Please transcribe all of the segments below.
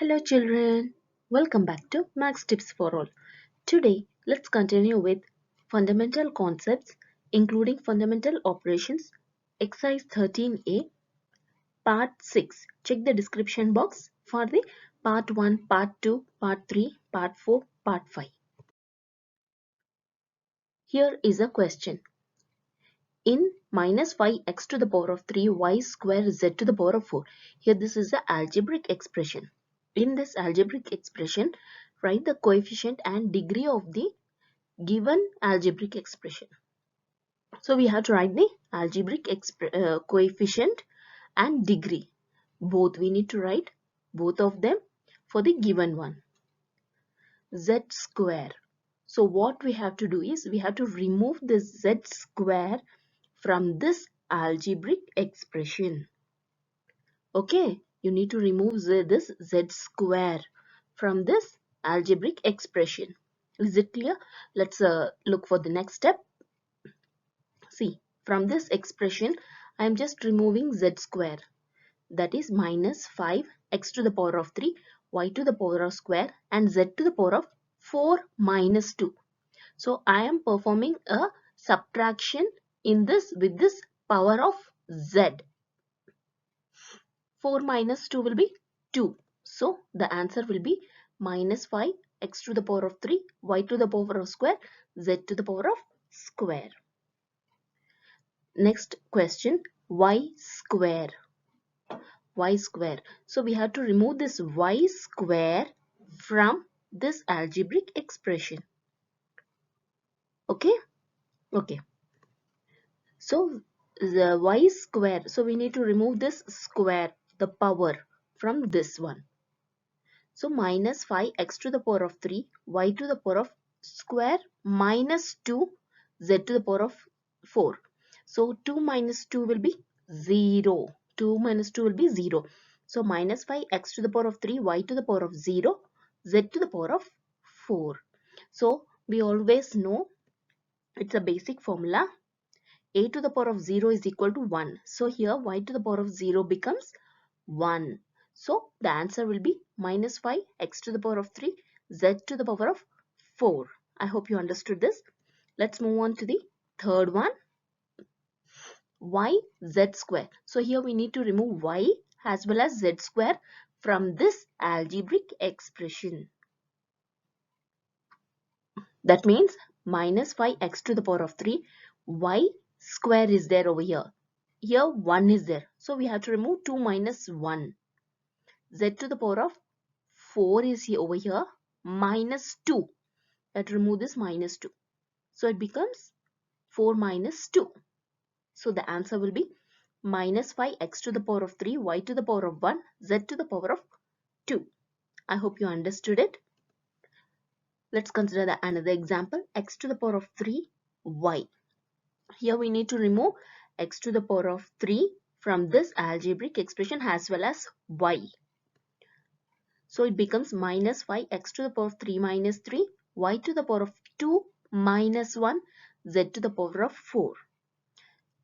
Hello children, welcome back to Max Tips for All. Today let's continue with fundamental concepts including fundamental operations, exercise 13A, part 6. Check the description box for the part 1, part 2, part 3, part 4, part 5. Here is a question. In minus 5x to the power of 3 y square z to the power of 4. Here this is the algebraic expression. In this algebraic expression, write the coefficient and degree of the given algebraic expression. So we have to write the algebraic coefficient and degree. Both we need to write both of them for the given one. Z square. So what we have to do is we have to remove this z square from this algebraic expression. Okay, you need to remove this z square from this algebraic expression. Is it clear? Let's look for the next step. See, from this expression, I am just removing z square. That is minus 5 x to the power of 3, y to the power of square and z to the power of 4 minus 2. So I am performing a subtraction in this with this power of z. 4 minus 2 will be 2. So the answer will be minus 5 x to the power of 3, y to the power of square, z to the power of square. Next question, y square. Y square. So we have to remove this y square from this algebraic expression. Okay? Okay. So the y square. So we need to remove this square, the power from this one. So minus 5x to the power of 3, y to the power of square minus 2, z to the power of 4. So 2 minus 2 will be 0. 2 minus 2 will be 0. So minus 5x to the power of 3, y to the power of 0, z to the power of 4. So we always know it's a basic formula. A to the power of 0 is equal to 1. So here y to the power of 0 becomes 1. So the answer will be minus 5 x to the power of 3 z to the power of 4. I hope you understood this. Let's move on to the third one. Y z square. So here we need to remove y as well as z square from this algebraic expression. That means minus 5x to the power of 3 y square is there over here. Here 1 is there. So we have to remove 2 minus 1. Z to the power of 4 is here over here minus 2. Let's remove this minus 2. So it becomes 4 minus 2. So the answer will be minus 5x to the power of 3, y to the power of 1, z to the power of 2. I hope you understood it. Let's consider another example. X to the power of 3, y. Here we need to remove x to the power of 3 from this algebraic expression as well as y. So it becomes minus 5x to the power of 3 minus 3, y to the power of 2 minus 1, z to the power of 4.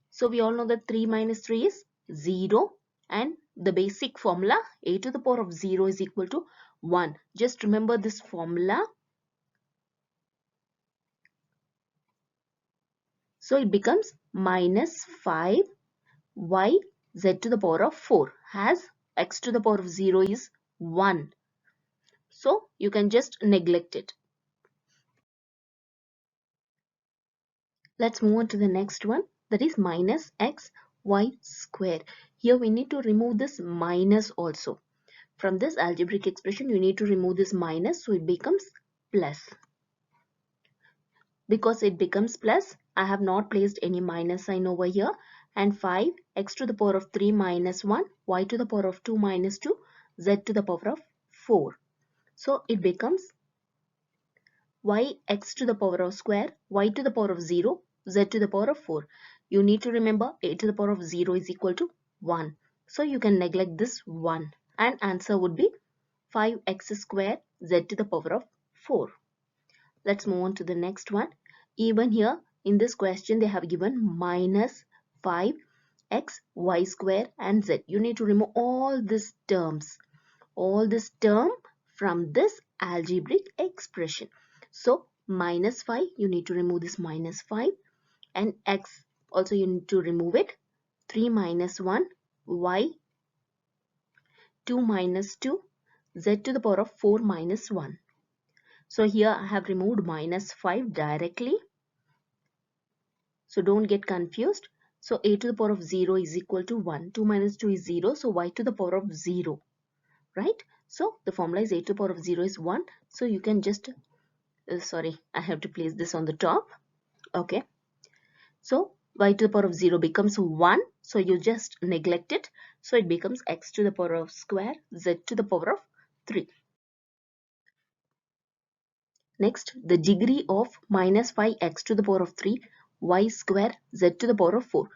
So we all know that 3 minus 3 is 0 and the basic formula a to the power of 0 is equal to 1. Just remember this formula. So it becomes minus 5 y z to the power of 4 as x to the power of 0 is 1. So you can just neglect it. Let's move on to the next one, that is minus x y square. Here we need to remove this minus also. From this algebraic expression you need to remove this minus, so it becomes plus. Because it becomes plus, I have not placed any minus sign over here, and 5 x to the power of 3 minus 1, y to the power of 2 minus 2, z to the power of 4. So it becomes y x to the power of square, y to the power of 0, z to the power of 4. You need to remember a to the power of 0 is equal to 1. So you can neglect this 1 and answer would be 5x square z to the power of 4. Let's move on to the next one. Even here in this question they have given minus 5x y square and z. You need to remove all these terms. all this term from this algebraic expression. So minus 5, you need to remove this minus 5, and x also you need to remove it. 3 minus 1, y, 2 minus 2, z to the power of 4 minus 1. So here I have removed minus 5 directly. So don't get confused. So a to the power of 0 is equal to 1. 2 minus 2 is 0. So y to the power of 0. Right? So the formula is a to the power of 0 is 1. So you can just, sorry, I have to place this on the top. Okay. So y to the power of 0 becomes 1. So you just neglect it. So it becomes x to the power of square, z to the power of 3. Next, the degree of minus 5x to the power of 3, y square, z to the power of 4.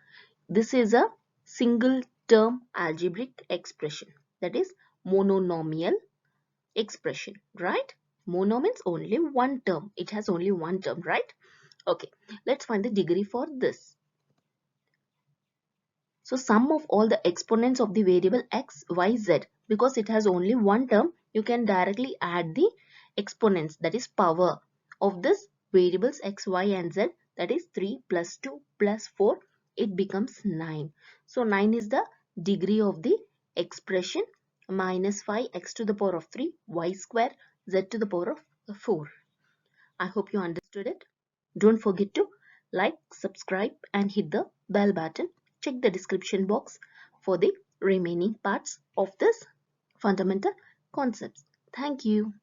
This is a single term algebraic expression, that is mononomial expression, right? Mono means only one term. It has only one term, right? Okay, let's find the degree for this. So sum of all the exponents of the variable x, y, z, because it has only one term, you can directly add the exponents, that is power of this variables x, y and z, that is 3 plus 2 plus 4, it becomes 9. So 9 is the degree of the expression minus 5x to the power of 3, y square, z to the power of 4. I hope you understood it. Don't forget to like, subscribe and hit the bell button. Check the description box for the remaining parts of this fundamental concepts. Thank you.